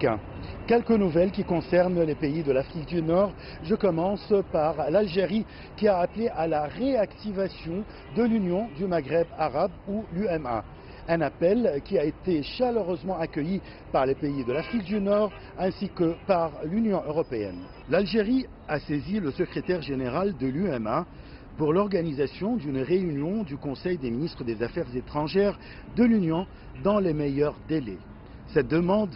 africains. Quelques nouvelles qui concernent les pays de l'Afrique du Nord. Je commence par l'Algérie qui a appelé à la réactivation de l'Union du Maghreb arabe ou l'UMA. Un appel qui a été chaleureusement accueilli par les pays de l'Afrique du Nord ainsi que par l'Union européenne. L'Algérie a saisi le secrétaire général de l'UMA pour l'organisation d'une réunion du Conseil des ministres des Affaires étrangères de l'Union dans les meilleurs délais. Cette demande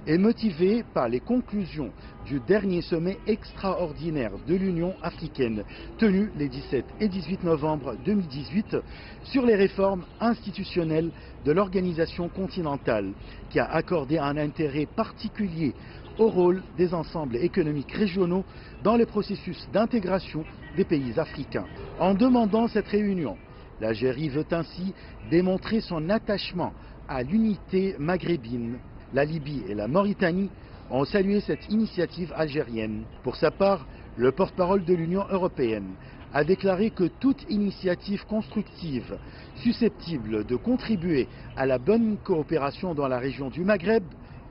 est motivée par les conclusions du dernier sommet extraordinaire de l'Union africaine tenu les 17 et 18 novembre 2018 sur les réformes institutionnelles de l'organisation continentale qui a accordé un intérêt particulier au rôle des ensembles économiques régionaux dans les processus d'intégration des pays africains. En demandant cette réunion, l'Algérie veut ainsi démontrer son attachement à l'unité maghrébine. La Libye et la Mauritanie ont salué cette initiative algérienne. Pour sa part, le porte-parole de l'Union européenne a déclaré que toute initiative constructive susceptible de contribuer à la bonne coopération dans la région du Maghreb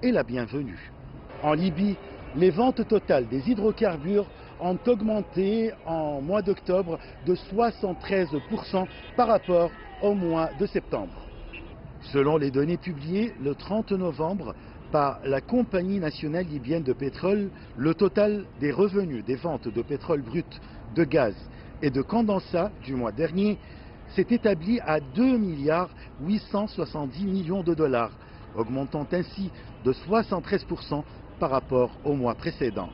est la bienvenue. En Libye, les ventes totales des hydrocarbures ont augmenté en mois d'octobre de 73% par rapport au mois de septembre. Selon les données publiées le 30 novembre par la Compagnie nationale libyenne de pétrole, le total des revenus des ventes de pétrole brut, de gaz et de condensat du mois dernier s'est établi à 2,870 milliards de dollars, augmentant ainsi de 73% par rapport au mois précédent.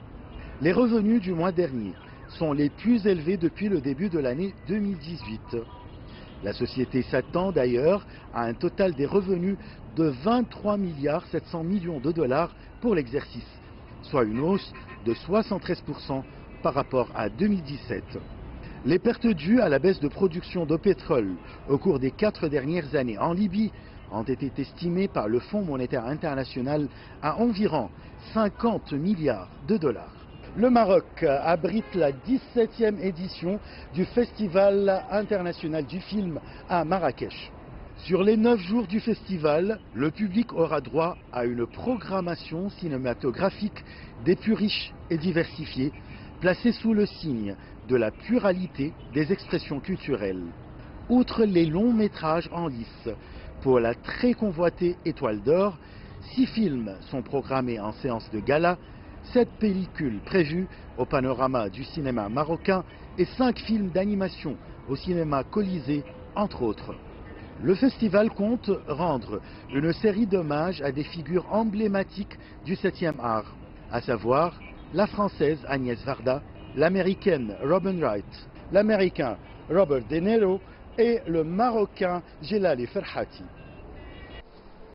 Les revenus du mois dernier sont les plus élevés depuis le début de l'année 2018. La société s'attend d'ailleurs à un total des revenus de 23,7 milliards de dollars pour l'exercice, soit une hausse de 73% par rapport à 2017. Les pertes dues à la baisse de production de pétrole au cours des 4 dernières années en Libye ont été estimées par le Fonds monétaire international à environ 50 milliards de dollars. Le Maroc abrite la 17e édition du Festival international du film à Marrakech. Sur les 9 jours du festival, le public aura droit à une programmation cinématographique des plus riches et diversifiées, placée sous le signe de la pluralité des expressions culturelles. Outre les longs métrages en lice, pour la très convoitée Étoile d'Or, 6 films sont programmés en séance de gala, 7 pellicules prévues au panorama du cinéma marocain et 5 films d'animation au cinéma Colisée, entre autres. Le festival compte rendre une série d'hommages à des figures emblématiques du 7e art, à savoir la française Agnès Varda, l'américaine Robin Wright, l'américain Robert De Niro et le marocain Djellali Ferhati.